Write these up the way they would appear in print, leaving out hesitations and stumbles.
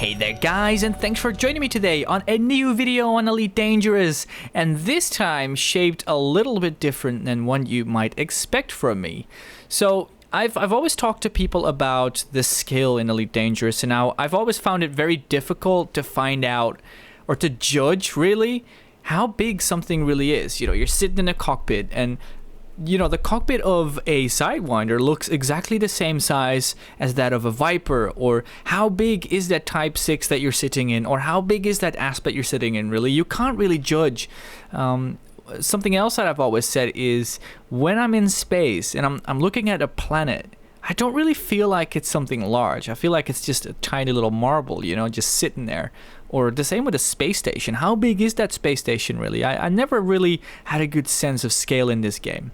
Hey there guys, and thanks for joining me today on a new video on Elite Dangerous, and this time shaped a little bit different than one you might expect from me. So I've always talked to people about the skill in Elite Dangerous, and now I've always found it very difficult to find out or to judge really how big something really is. You know, you're sitting in a cockpit and you know, the cockpit of a Sidewinder looks exactly the same size as that of a Viper, or how big is that Type 6 that you're sitting in, or how big is that aspect you're sitting in, really. You can't really judge. Something else that I've always said is when I'm in space and I'm looking at a planet, I don't really feel like it's something large. I feel like it's just a tiny little marble, you know, just sitting there. Or the same with a space station. How big is that space station really? I never really had a good sense of scale in this game.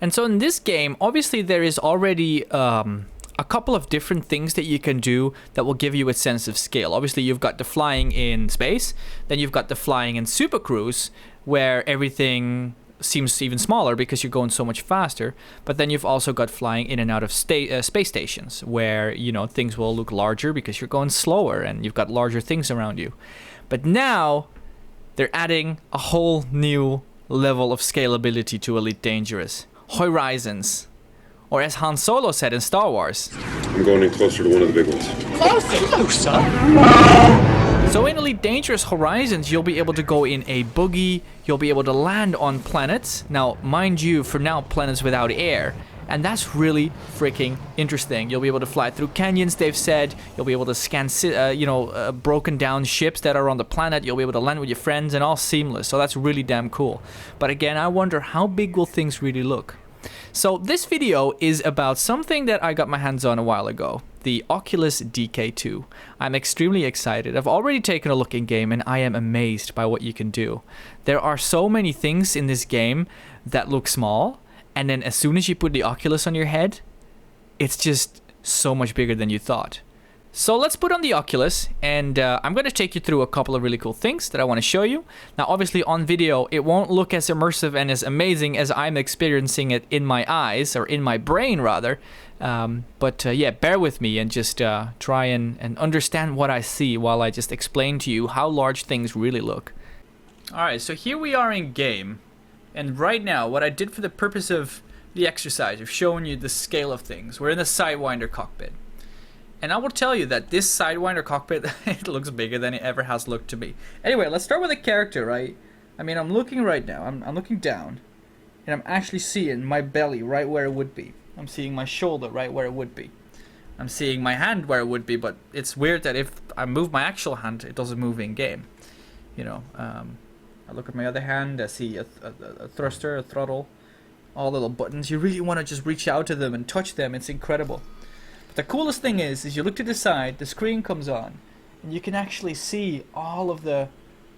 And so in this game, obviously there is already a couple of different things that you can do that will give you a sense of scale. Obviously you've got the flying in space, then you've got the flying in Super Cruise, where everything seems even smaller because you're going so much faster. But then you've also got flying in and out of space stations, where you know things will look larger because you're going slower and you've got larger things around you. But now they're adding a whole new level of scalability to Elite Dangerous. Horizons. Or as Han Solo said in Star Wars, I'm going in closer to one of the big ones. Closer? So in Elite Dangerous Horizons, you'll be able to go in a buggy, you'll be able to land on planets. Now, mind you, for now, planets without air. And that's really freaking interesting. You'll be able to fly through canyons, they've said. You'll be able to scan, broken down ships that are on the planet. You'll be able to land with your friends and all seamless. So that's really damn cool. But again, I wonder how big will things really look? So this video is about something that I got my hands on a while ago. The Oculus DK2. I'm extremely excited. I've already taken a look in game and I am amazed by what you can do. There are so many things in this game that look small, and then as soon as you put the Oculus on your head, it's just so much bigger than you thought. So let's put on the Oculus, and I'm going to take you through a couple of really cool things that I want to show you. Now obviously on video it won't look as immersive and as amazing as I'm experiencing it in my eyes, or in my brain rather. Yeah, bear with me and just try and understand what I see while I just explain to you how large things really look. Alright, so here we are in game. And right now, what I did for the purpose of the exercise of showing you the scale of things, we're in the Sidewinder cockpit. And I will tell you that this Sidewinder cockpit, it looks bigger than it ever has looked to me. Anyway, let's start with the character, right? I mean, I'm looking right now, I'm looking down, and I'm actually seeing my belly right where it would be. I'm seeing my shoulder right where it would be. I'm seeing my hand where it would be, but it's weird that if I move my actual hand, it doesn't move in game. You know, I look at my other hand, I see a thruster, a throttle, all little buttons. You really want to just reach out to them and touch them. It's incredible. But the coolest thing is you look to the side, the screen comes on, and you can actually see all of the,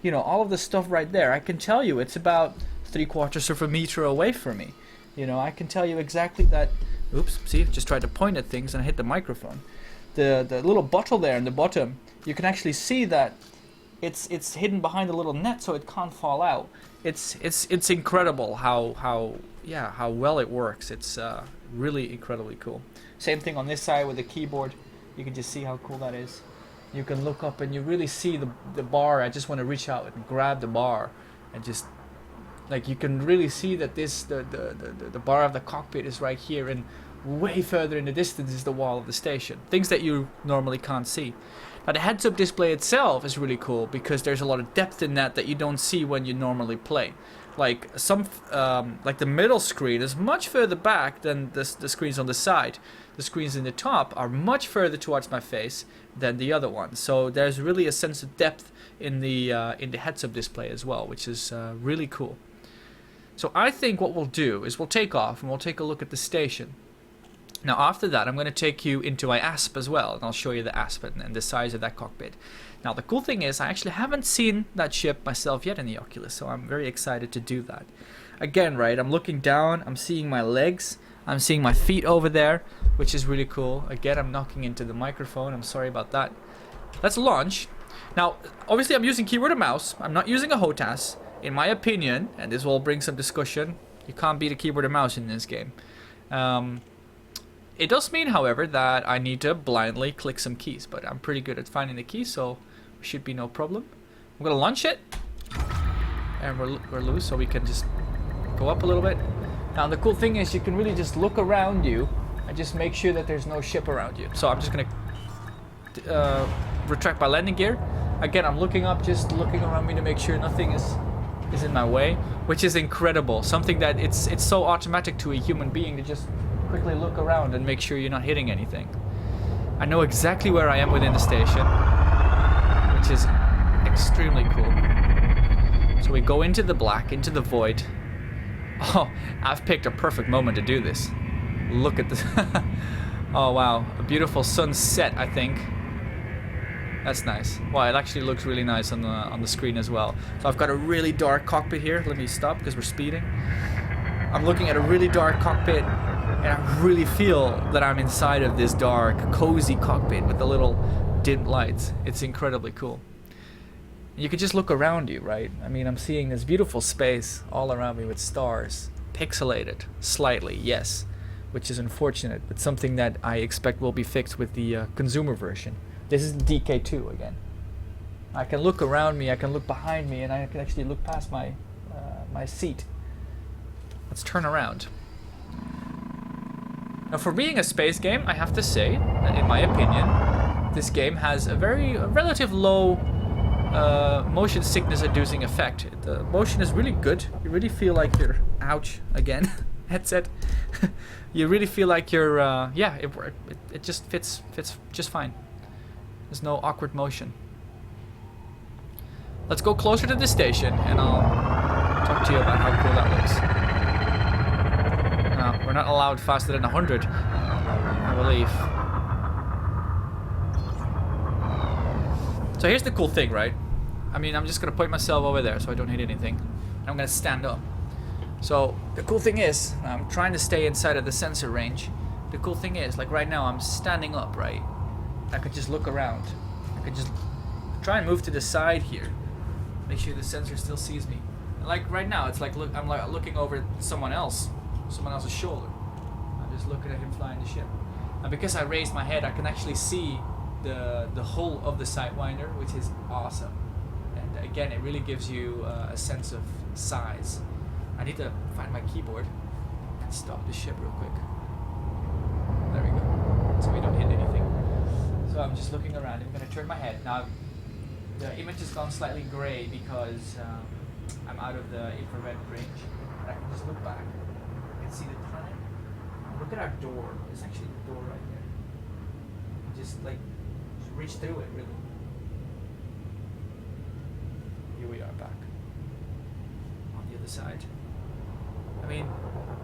you know, all of the stuff right there. I can tell you it's about 3/4 of a meter away from me. You know, I can tell you exactly that. Oops, see, just tried to point at things and I hit the microphone. The little bottle there in the bottom, you can actually see that it's hidden behind a little net so it can't fall out. It's incredible how well it works. It's really incredibly cool. Same thing on this side with the keyboard. You can just see how cool that is. You can look up and you really see the bar. I just want to reach out and grab the bar and just, like, you can really see that this the bar of the cockpit is right here, and way further in the distance is the wall of the station. Things that you normally can't see. Now the heads-up display itself is really cool because there's a lot of depth in that you don't see when you normally play. Like like the middle screen is much further back than the screens on the side. The screens in the top are much further towards my face than the other ones. So there's really a sense of depth in the heads-up display as well, which is really cool. So I think what we'll do is we'll take off and we'll take a look at the station. Now after that, I'm going to take you into my ASP as well, and I'll show you the ASP and the size of that cockpit. Now the cool thing is I actually haven't seen that ship myself yet in the Oculus, so I'm very excited to do that. Again, right, I'm looking down, I'm seeing my legs, I'm seeing my feet over there, which is really cool. Again, I'm knocking into the microphone, I'm sorry about that. Let's launch. Now, obviously I'm using keyboard and mouse, I'm not using a HOTAS. In my opinion, and this will bring some discussion, you can't beat a keyboard and mouse in this game. It does mean, however, that I need to blindly click some keys, but I'm pretty good at finding the keys, so should be no problem. I'm gonna launch it, and we're loose, so we can just go up a little bit. Now the cool thing is you can really just look around you and just make sure that there's no ship around you. So I'm just gonna retract my landing gear. Again, I'm looking up, just looking around me to make sure nothing is in my way, which is incredible. Something that it's so automatic to a human being to just quickly look around and make sure you're not hitting anything. I know exactly where I am within the station, which is extremely cool. So we go into the black, into the void. Oh, I've picked a perfect moment to do this. Look at this. Oh wow, a beautiful sunset, I think. That's nice. Wow, it actually looks really nice on the screen as well. So I've got a really dark cockpit here. Let me stop because we're speeding. I'm looking at a really dark cockpit, and I really feel that I'm inside of this dark, cozy cockpit with the little dim lights. It's incredibly cool. You could just look around you, right? I mean, I'm seeing this beautiful space all around me with stars. Pixelated, slightly, yes. Which is unfortunate, but something that I expect will be fixed with the consumer version. This is DK2 again. I can look around me, I can look behind me, and I can actually look past my seat. Let's turn around. Now, for being a space game, I have to say that in my opinion, this game has a relative low motion sickness inducing effect. The motion is really good. You really feel like you're, ouch, again, headset. You really feel like you're, yeah, it just fits just fine. There's no awkward motion. Let's go closer to the station and I'll talk to you about how cool that looks. No, we're not allowed faster than 100, I believe. So here's the cool thing, right? I mean, I'm just gonna point myself over there so I don't hit anything. And I'm gonna stand up. So the cool thing is, I'm trying to stay inside of the sensor range. The cool thing is, like right now, I'm standing up, right? I could just look around. I could just try and move to the side here. Make sure the sensor still sees me. And like right now, it's like I'm like looking over someone else's shoulder. I'm just looking at him flying the ship. And because I raised my head, I can actually see the hull of the Sidewinder, which is awesome. And again, it really gives you a sense of size. I need to find my keyboard and stop the ship real quick. There we go. So we don't hit anything. So I'm just looking around. I'm going to turn my head. Now, the image has gone slightly gray because I'm out of the infrared range. But I can just look back. I can see the planet. Look at our door. There's actually the door right there. Just like reach through it, really. Here we are back on the other side. I mean,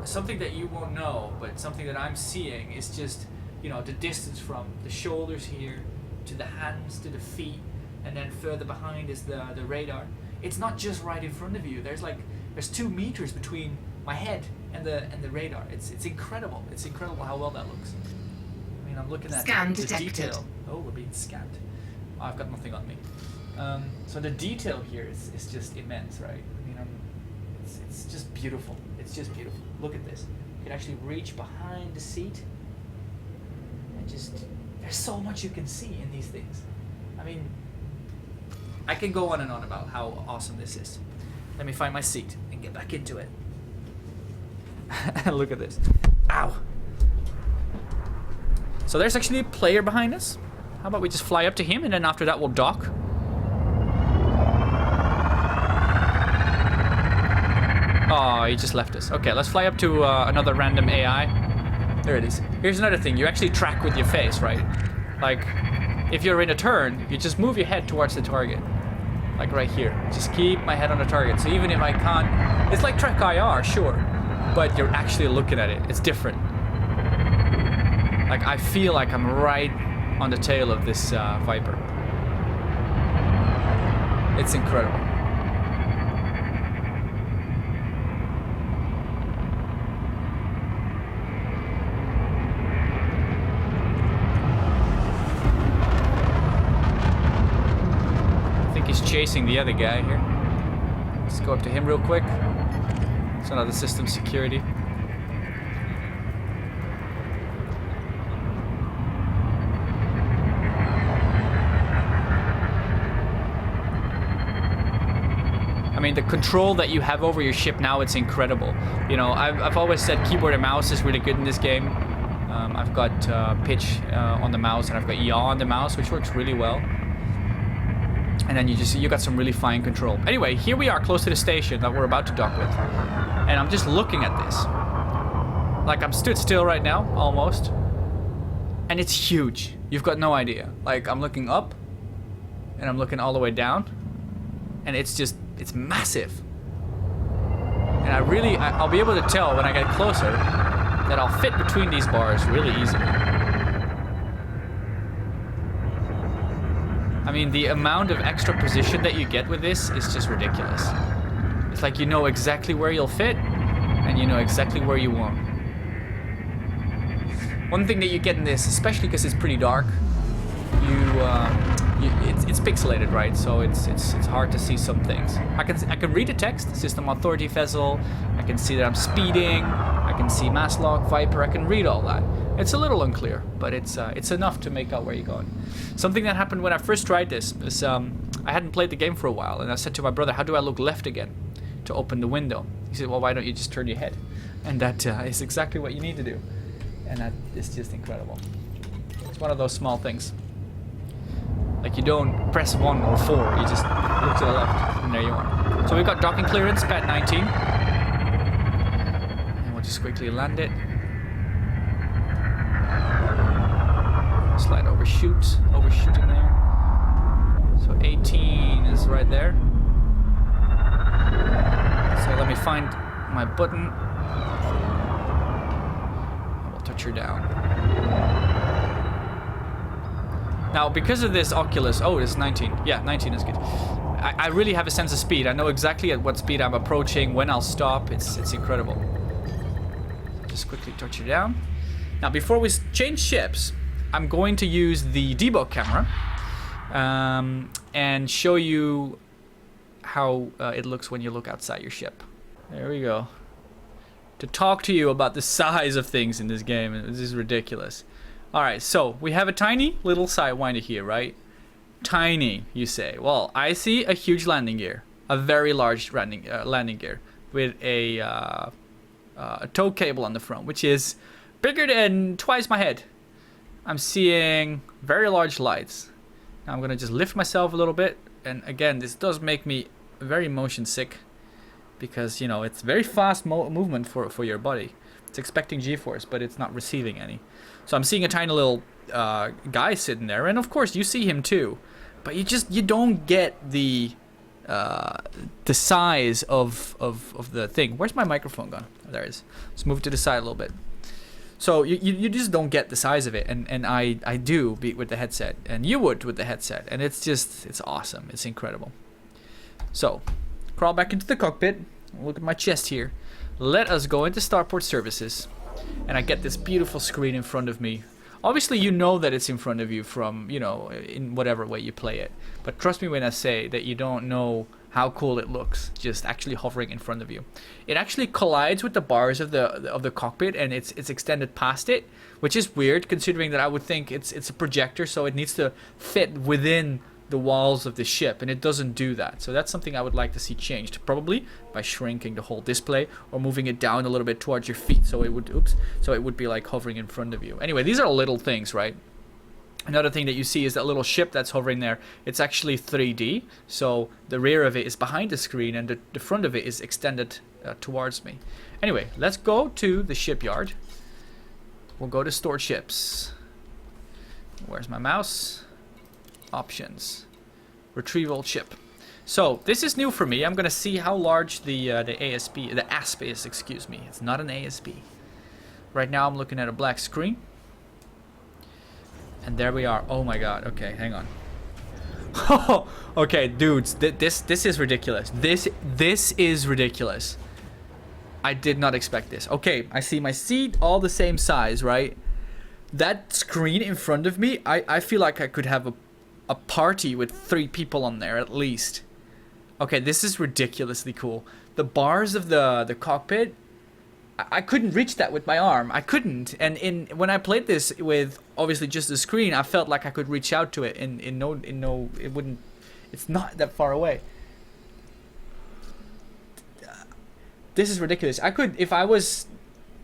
something that you won't know, but something that I'm seeing is just, you know, the distance from the shoulders here to the hands to the feet, and then further behind is the radar. It's not just right in front of you. There's 2 meters between my head and the radar. It's incredible. It's incredible how well that looks. I mean, I'm looking at the detail. Oh, we're being scanned. Oh, I've got nothing on me. So the detail here is just immense, right? I mean, it's just beautiful. It's just beautiful. Look at this. You can actually reach behind the seat. And just, there's so much you can see in these things. I mean, I can go on and on about how awesome this is. Let me find my seat and get back into it. Look at this. Ow. So there's actually a player behind us. How about we just fly up to him and then after that we'll dock. Oh, he just left us. Okay, let's fly up to another random AI. There it is. Here's another thing. You actually track with your face, right? Like, if you're in a turn, you just move your head towards the target. Like right here. Just keep my head on the target. So even if I can't... It's like track IR, sure. But you're actually looking at it. It's different. Like, I feel like I'm right on the tail of this Viper. It's incredible. Chasing the other guy here. Let's go up to him real quick. It's another system security. mean, the control that you have over your ship now, it's incredible. You know, I've always said keyboard and mouse is really good in this game. I've got pitch on the mouse, and I've got yaw on the mouse, which works really well. And then you got some really fine control. Anyway, here we are close to the station that we're about to dock with. And I'm just looking at this. Like, I'm stood still right now, almost. And it's huge. You've got no idea. Like, I'm looking up, and I'm looking all the way down. And it's just, it's massive. And I'll be able to tell when I get closer that I'll fit between these bars really easily. I mean, the amount of extra position that you get with this is just ridiculous. It's like you know exactly where you'll fit, and you know exactly where you won't. One thing that you get in this, especially because it's pretty dark, it's pixelated, right? So it's hard to see some things. I can read the text, system authority vessel. I can see that I'm speeding. I can see mass log, Viper. I can read all that. It's a little unclear, but it's enough to make out where you're going. Something that happened when I first tried this is I hadn't played the game for a while, and I said to my brother, "How do I look left again to open the window?" He said, "Well, why don't you just turn your head?" And that is exactly what you need to do, and that is just incredible. It's one of those small things. Like, you don't press 1 or 4, you just look to the left, and there you are. So we've got docking clearance, pad 19. And we'll just quickly land it. Slight overshooting there. So 18 is right there. So let me find my button. And we'll touch her down. Now, because of this Oculus, oh, it's 19. Yeah, 19 is good. I really have a sense of speed. I know exactly at what speed I'm approaching, when I'll stop. It's incredible. Just quickly touch it down. Now, before we change ships, I'm going to use the debug camera and show you how it looks when you look outside your ship. There we go. To talk to you about the size of things in this game, this is ridiculous. Alright, so we have a tiny little sidewinder here, right? Tiny, you say. Well, I see a huge landing gear. A very large landing gear. With a tow cable on the front, which is bigger than twice my head. I'm seeing very large lights. Now I'm going to just lift myself a little bit. And again, this does make me very motion sick. Because, you know, it's very fast movement for your body. It's expecting G-force, but it's not receiving any. So I'm seeing a tiny little guy sitting there, and of course you see him too, but you don't get the size of the thing. Where's my microphone gone? Oh, there it is. Let's move it to the side a little bit. So you just don't get the size of it, and I do with the headset, and you would with the headset, and it's awesome. It's incredible. So crawl back into the cockpit. Look at my chest here. Let us go into starport services. And I get this beautiful screen in front of me. Obviously, you know that it's in front of you from, you know, in whatever way you play it. But trust me when I say that you don't know how cool it looks just actually hovering in front of you. It actually collides with the bars of the cockpit, and it's extended past it, which is weird considering that I would think it's a projector, so it needs to fit within the walls of the ship, and it doesn't do that. So that's something I would like to see changed, probably by shrinking the whole display or moving it down a little bit towards your feet, so it would be like hovering in front of you. Anyway, these are little things, right? Another thing that you see is that little ship that's hovering there. It's actually 3D, so the rear of it is behind the screen and the front of it is extended towards me. Anyway, let's go to the shipyard. We'll go to stored ships. Where's my mouse? Options. Retrieval ship. So this is new for me. I'm gonna see how large the ASP is. Excuse me. It's not an ASP. Right now I'm looking at a black screen. And there we are. Oh my god. Okay, hang on. Okay, dudes, this is ridiculous. This is ridiculous. I did not expect this. Okay, I see my seat all the same size, right? That screen in front of me, I feel like I could have a party with 3 people on there at least. Okay, this is ridiculously cool. The bars of the cockpit, I couldn't reach that with my arm. I couldn't. And when I played this with obviously just the screen, I felt like I could reach out to it. It's not that far away. This is ridiculous. I could, if I was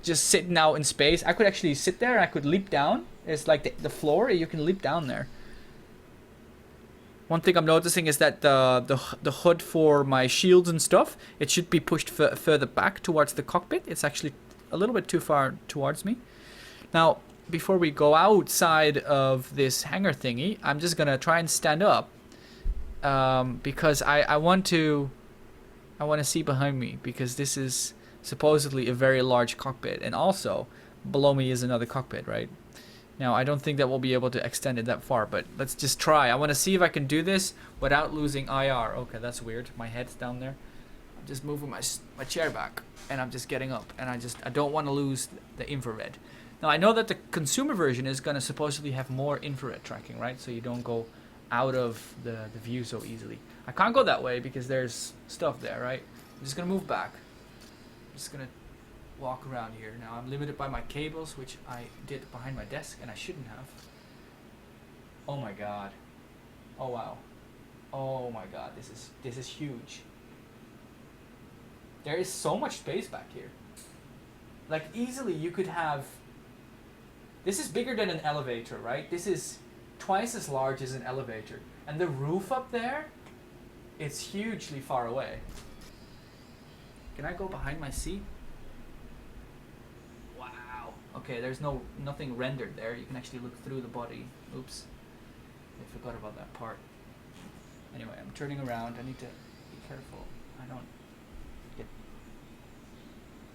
just sitting out in space, I could actually sit there. I could leap down. It's like the floor. You can leap down there. One thing I'm noticing is that the hood for my shields and stuff, it should be pushed further back towards the cockpit. It's actually a little bit too far towards me. Now, before we go outside of this hangar thingy, I'm just gonna try and stand up because I want to see behind me, because this is supposedly a very large cockpit, and also below me is another cockpit, right? Now, I don't think that we'll be able to extend it that far, but let's just try. I want to see if I can do this without losing IR. Okay, that's weird. My head's down there. I'm just moving my chair back, and I'm just getting up, and I don't want to lose the infrared. Now, I know that the consumer version is going to supposedly have more infrared tracking, right? So you don't go out of the view so easily. I can't go that way because there's stuff there, right? I'm just going to move back. I'm just going to walk around here. Now, I'm limited by my cables, which I did behind my desk, and I shouldn't have. Oh my god. Oh wow. Oh my god, this is huge. There is so much space back here. Like, easily you could have... This is bigger than an elevator, right? This is twice as large as an elevator. And the roof up there, it's hugely far away. Can I go behind my seat? Wow. Okay, there's nothing rendered there. You can actually look through the body. Oops. I forgot about that part. Anyway, I'm turning around. I need to be careful. I don't get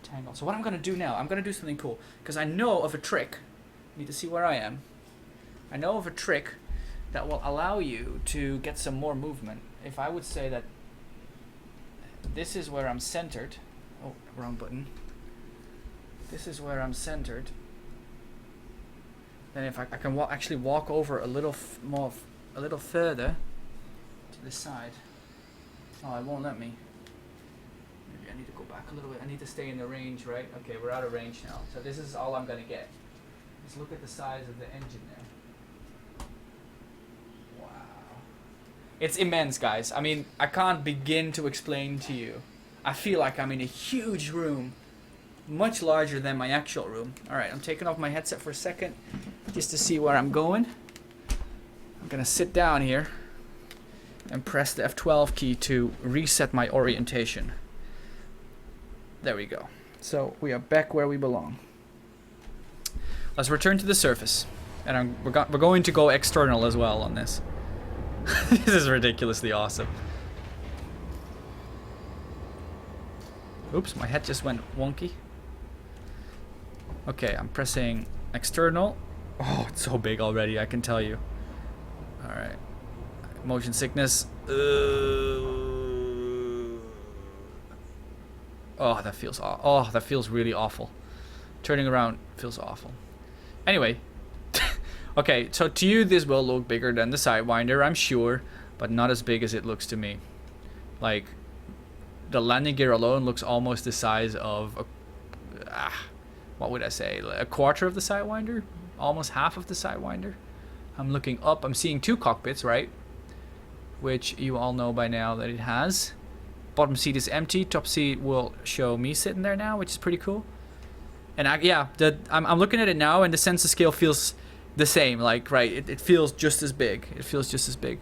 tangled. So what I'm going to do now, I'm going to do something cool. Because I know of a trick. I need to see where I am. I know of a trick that will allow you to get some more movement. If I would say that this is where I'm centered. Oh, wrong button. This is where I'm centered. Then if I can actually walk over a little further to the side. Oh, it won't let me. Maybe I need to go back a little bit. I need to stay in the range, right? Okay, we're out of range now. So this is all I'm gonna get. Just look at the size of the engine there. Wow. It's immense, guys. I mean, I can't begin to explain to you. I feel like I'm in a huge room. Much larger than my actual room. Alright, I'm taking off my headset for a second just to see where I'm going. I'm gonna sit down here and press the F12 key to reset my orientation. There we go. So we are back where we belong. Let's return to the surface. And we're going to go external as well on this. This is ridiculously awesome. Oops, my head just went wonky. Okay, I'm pressing external. Oh, it's so big already, I can tell you. Alright. Motion sickness. Oh, that feels that feels really awful. Turning around feels awful. Anyway. Okay, so to you this will look bigger than the Sidewinder, I'm sure, but not as big as it looks to me. Like, the landing gear alone looks almost the size of what would I say, a quarter of the Sidewinder, almost half of the Sidewinder. I'm looking up, I'm seeing two cockpits, right, which you all know by now that it has. Bottom seat is empty, top seat will show me sitting there now, which is pretty cool. And I'm looking at it now, and the sensor scale feels the same, like, right, it feels just as big. It feels just as big.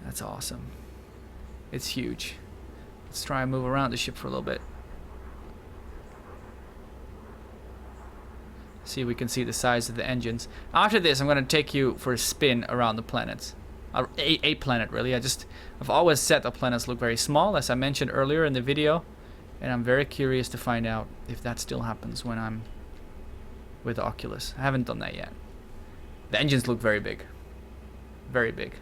That's awesome. It's huge. Let's try and move around the ship for a little bit. See if we can see the size of the engines. After this, I'm going to take you for a spin around the planets. A planet, really. I've always said that planets look very small, as I mentioned earlier in the video. And I'm very curious to find out if that still happens when I'm with the Oculus. I haven't done that yet. The engines look very big. Very big.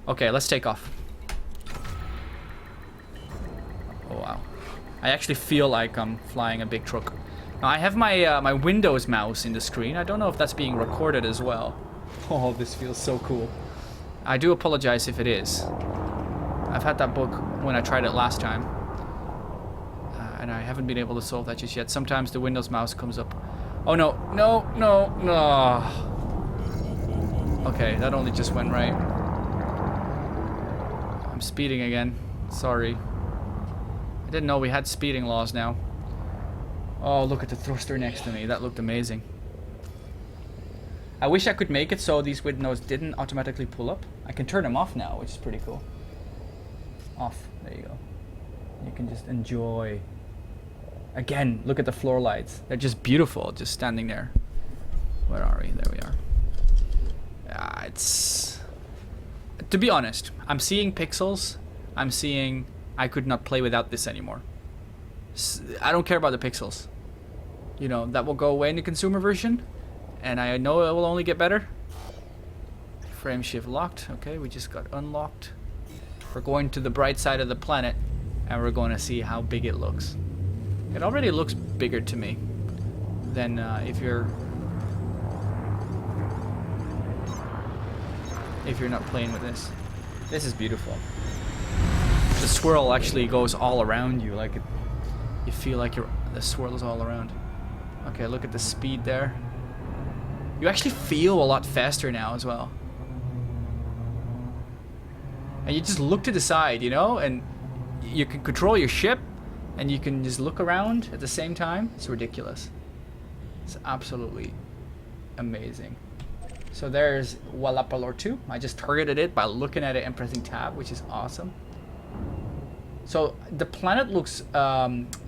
Okay, let's take off. Oh wow. I actually feel like I'm flying a big truck. Now I have my my Windows mouse in the screen. I don't know if that's being recorded as well. Oh, this feels so cool. I do apologize if it is. I've had that bug when I tried it last time. And I haven't been able to solve that just yet. Sometimes the Windows mouse comes up. Oh no, no, no, no. Okay, that only just went right. I'm speeding again. Sorry. I didn't know we had speeding laws now. Oh, look at the thruster next to me. That looked amazing. I wish I could make it so these windows didn't automatically pull up. I can turn them off now, which is pretty cool. Off. There you go. You can just enjoy. Again, look at the floor lights. They're just beautiful, just standing there. Where are we? There we are. It's... To be honest, I'm seeing pixels. I'm seeing... I could not play without this anymore. I don't care about the pixels. You know, that will go away in the consumer version. And I know it will only get better. Frame shift locked. Okay, we just got unlocked. We're going to the bright side of the planet. And we're going to see how big it looks. It already looks bigger to me than if you're not playing with this. This is beautiful. The swirl actually goes all around you, like you feel like the swirl is all around. Okay, look at the speed there. You actually feel a lot faster now as well. And you just look to the side, you know, and you can control your ship, and you can just look around at the same time. It's ridiculous. It's absolutely amazing. So there's Wallapalor 2. I just targeted it by looking at it and pressing tab, which is awesome. So the planet looks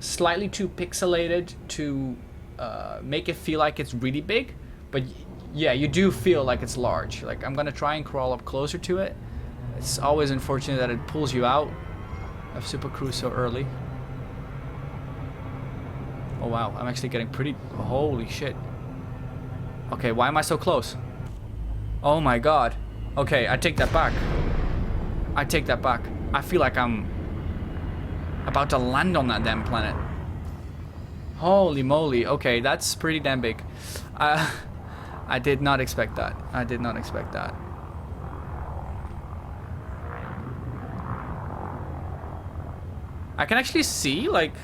slightly too pixelated to make it feel like it's really big. But yeah, you do feel like it's large. Like, I'm gonna try and crawl up closer to it. It's always unfortunate that it pulls you out of Super Cruise so early. Oh wow, I'm actually getting pretty... Holy shit. Okay, why am I so close? Oh my god. Okay, I take that back. I take that back. I feel like I'm about to land on that damn planet. Holy moly. Okay, that's pretty damn big. I did not expect that. I did not expect that. I can actually see, like...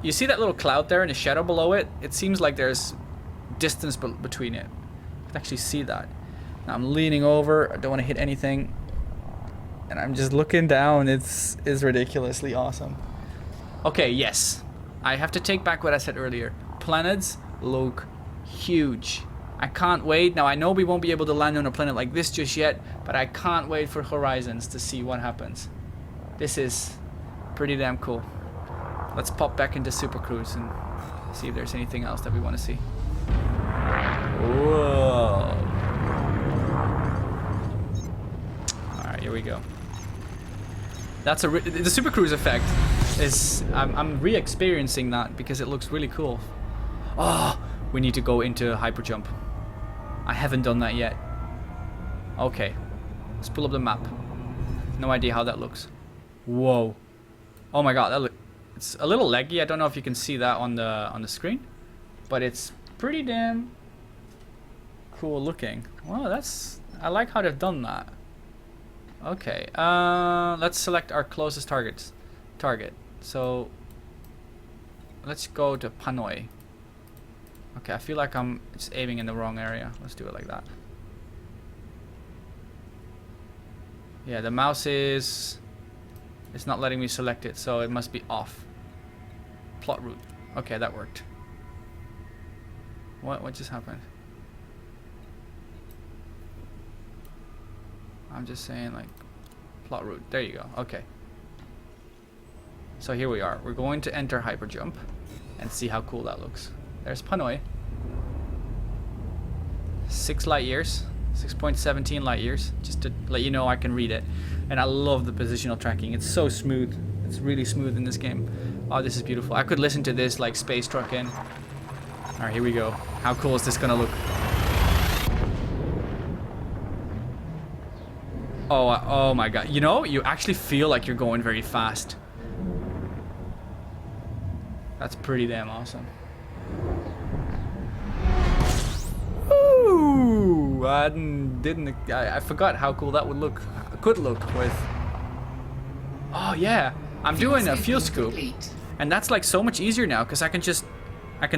You see that little cloud there and the shadow below it? It seems like there's distance between it. I can actually see that. Now I'm leaning over. I don't want to hit anything. And I'm just looking down. It's ridiculously awesome. Okay, yes. I have to take back what I said earlier. Planets look huge. I can't wait. Now I know we won't be able to land on a planet like this just yet, but I can't wait for Horizons to see what happens. This is pretty damn cool. Let's pop back into Super Cruise and see if there's anything else that we want to see. Whoa. Alright, here we go. That's the Super Cruise effect is... I'm re-experiencing that because it looks really cool. Oh, we need to go into hyper jump. I haven't done that yet. Okay. Let's pull up the map. No idea how that looks. Whoa. Oh my god, that look... It's a little laggy. I don't know if you can see that on the screen, but it's pretty damn cool looking. Wow, that's... I like how they've done that. Okay, let's select our closest target. So let's go to Hanoi. Okay, I feel like I'm just aiming in the wrong area. Let's do it like that. Yeah, the mouse is... It's not letting me select it, so it must be off. Plot route. Okay, that worked. What just happened? I'm just saying, like, plot route. There you go. Okay. So here we are. We're going to enter hyperjump and see how cool that looks. There's Hanoi. 6 light years. 6.17 light years. Just to let you know I can read it. And I love the positional tracking. It's so smooth. It's really smooth in this game. Oh, this is beautiful. I could listen to this like space truck in. Alright, here we go. How cool is this gonna look? Oh my god. You know, you actually feel like you're going very fast. That's pretty damn awesome. Ooh, I forgot how cool that would look. Could look with. Oh yeah, I'm doing a fuel scoop, and that's like so much easier now because I can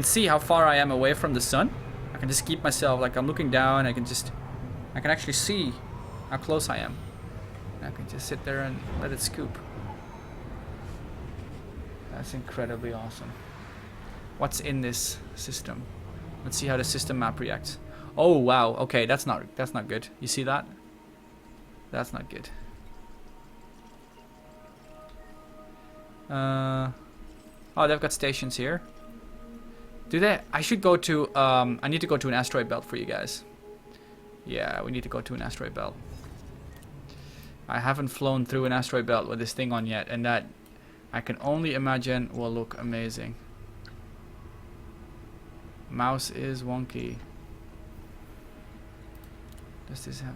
see how far I am away from the sun. I can just keep myself like I'm looking down. I can actually see how close I am. And I can just sit there and let it scoop. That's incredibly awesome. What's in this system? Let's see how the system map reacts. Oh wow, okay, that's not good. You see that? That's not good. Oh, they've got stations here. Do they? I should go to I need to go to an asteroid belt for you guys. Yeah, we need to go to an asteroid belt. I haven't flown through an asteroid belt with this thing on yet, and that I can only imagine will look amazing. Mouse is wonky. Does this have...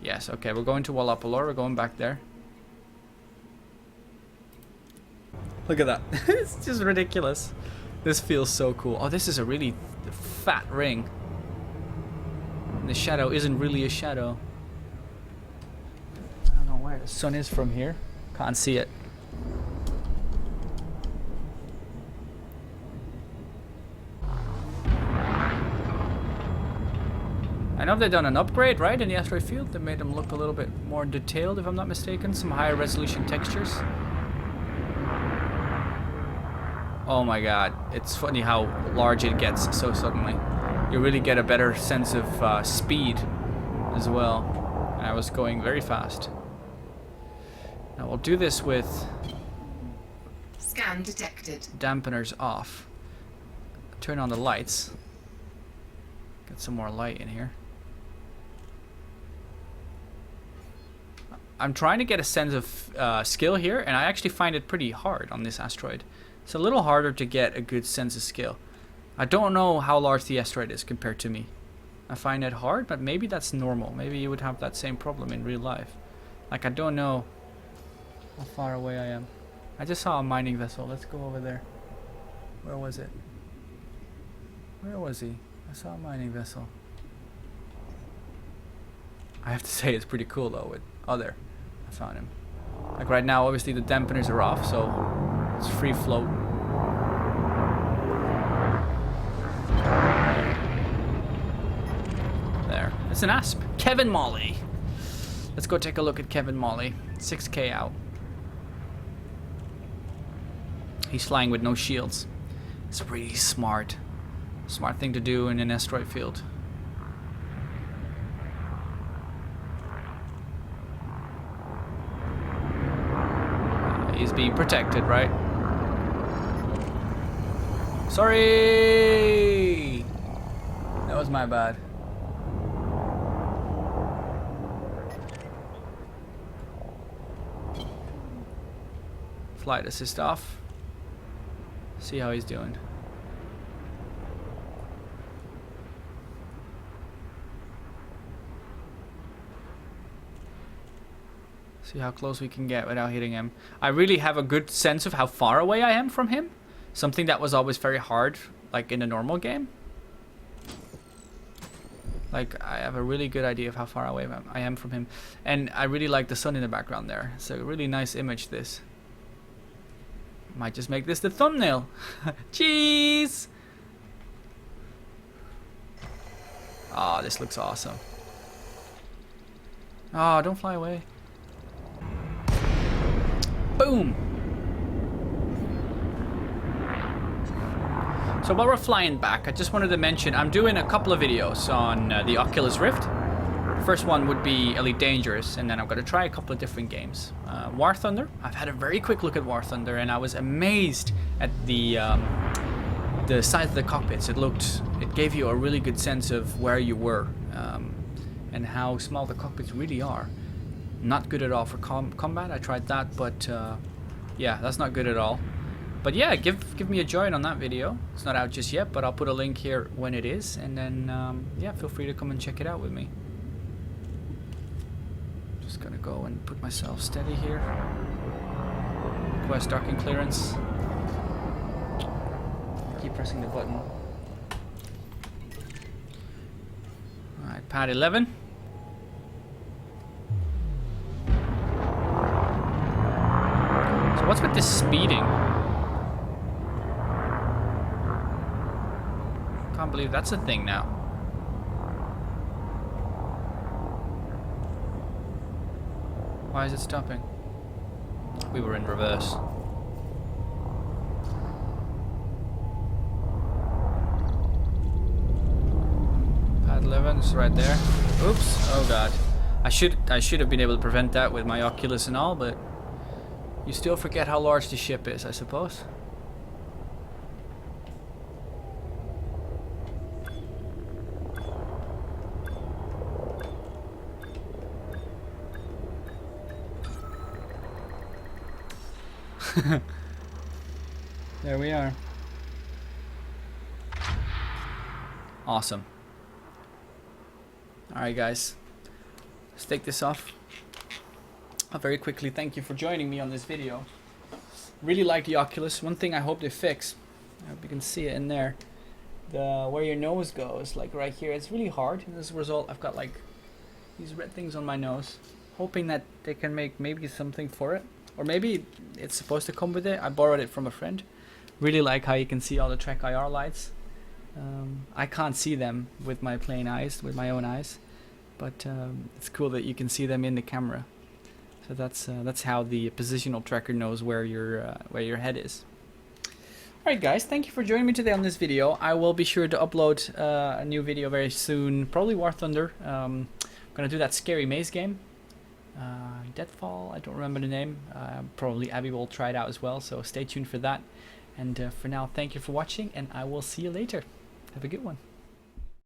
Yes, okay, we're going to Wallapalor, we're going back there. Look at that. It's just ridiculous. This feels so cool. Oh, this is a really fat ring. And the shadow isn't really a shadow. I don't know where the sun is from here. Can't see it. I know they've done an upgrade, right, in the asteroid field. They made them look a little bit more detailed, if I'm not mistaken. Some higher resolution textures. Oh my god, it's funny how large it gets so suddenly. You really get a better sense of speed as well. And I was going very fast. Now we'll do this with... Scan detected. Dampeners off. Turn on the lights. Get some more light in here. I'm trying to get a sense of skill here, and I actually find it pretty hard on this asteroid. It's a little harder to get a good sense of skill. I don't know how large the asteroid is compared to me. I find it hard, but maybe that's normal. Maybe you would have that same problem in real life. Like, I don't know how far away I am. I just saw a mining vessel. Let's go over there. Where was it? Where was he? I saw a mining vessel. I have to say it's pretty cool though. Oh, there. I found him. Like right now, obviously the dampeners are off, so it's free float. There. It's an asp. Kevin Molly. Let's go take a look at Kevin Molly. 6k out. He's flying with no shields. It's really smart. Smart thing to do in an asteroid field. He's being protected, right? Sorry! That was my bad. Flight assist off. See how he's doing. See how close we can get without hitting him. I really have a good sense of how far away I am from him. Something that was always very hard, like in a normal game. Like, I have a really good idea of how far away I am from him. And I really like the sun in the background there. It's a really nice image, this. Might just make this the thumbnail. Cheese! Oh, this looks awesome. Oh, don't fly away. Boom! So while we're flying back, I just wanted to mention I'm doing a couple of videos on the Oculus Rift. First one would be Elite Dangerous, and then I'm going to try a couple of different games. War Thunder. I've had a very quick look at War Thunder, and I was amazed at the size of the cockpits. It gave you a really good sense of where you were, and how small the cockpits really are. Not good at all for combat. I tried that, but yeah, that's not good at all. But yeah, give me a join on that video. It's not out just yet, but I'll put a link here when it is, and then yeah, feel free to come and check it out with me. Just gonna go and put myself steady here. Request docking clearance. Keep pressing the button. Alright, pad 11. So what's with this speeding? Can't believe that's a thing now. Why is it stopping? We were in reverse. 11 is right there. Oops. Oh god. I should have been able to prevent that with my Oculus and all, but you still forget how large the ship is, I suppose. There we are. Awesome. Alright guys, let's take this off. Very quickly, thank you for joining me on this video. Really like the Oculus. One thing I hope they fix, I hope you can see it in there, where your nose goes, like right here, it's really hard, and as a result I've got like these red things on my nose. Hoping that they can make maybe something for it, or maybe it's supposed to come with it. I borrowed it from a friend. Really like how you can see all the Trek IR lights. I can't see them with my plain eyes, with my own eyes, but it's cool that you can see them in the camera. So that's how the positional tracker knows where your head is. Alright guys, thank you for joining me today on this video. I will be sure to upload a new video very soon, probably War Thunder. I'm gonna do that scary maze game. Deadfall, I don't remember the name. Probably Abby will try it out as well, so stay tuned for that. And for now, thank you for watching, and I will see you later. Have a good one.